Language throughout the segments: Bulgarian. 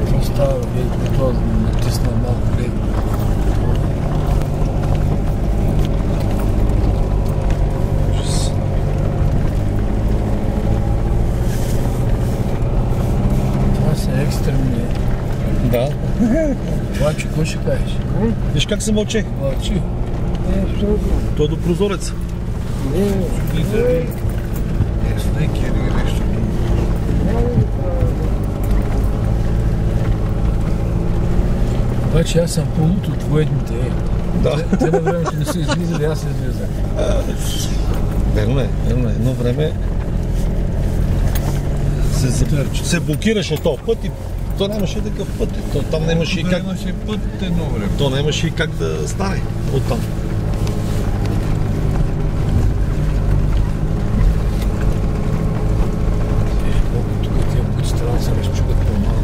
какво става, това натисна малко лед. Това са екстремни. Да. Плачи, какво ще кажеш? Виж как се мълче. Мълчи. Той е до прозореца. Снеки или нещо. Обаче аз съм по-лут от военните. Да. Те на времето не са излизали, аз излизам. Верно е. Едно време се блокираше този път и то нямаше такъв път. То там нямаше и как... Нямаше път едно време. То нямаше и как да стане оттам. Тук тия буци трябва да се разчугат по-малко.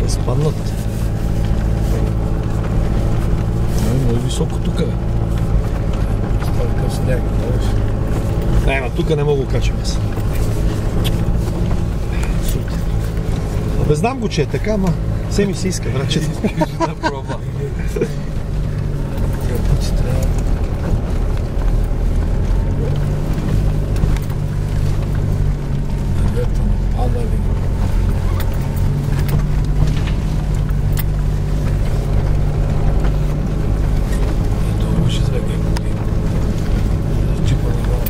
Да спаднат. Много високо тук е. Става такъв сняг, Не, ма тук не мога го качим аз. Абе, знам го, че е така, ма все ми се иска, братчета. да проба. Тия буци трябва... Дървета нападали. Това ще злега и джипа на глава.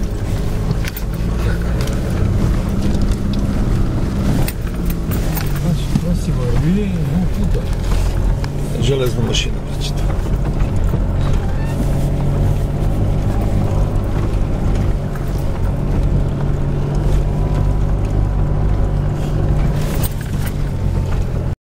Значи, това си върви и му пута. Железна машина, братчета.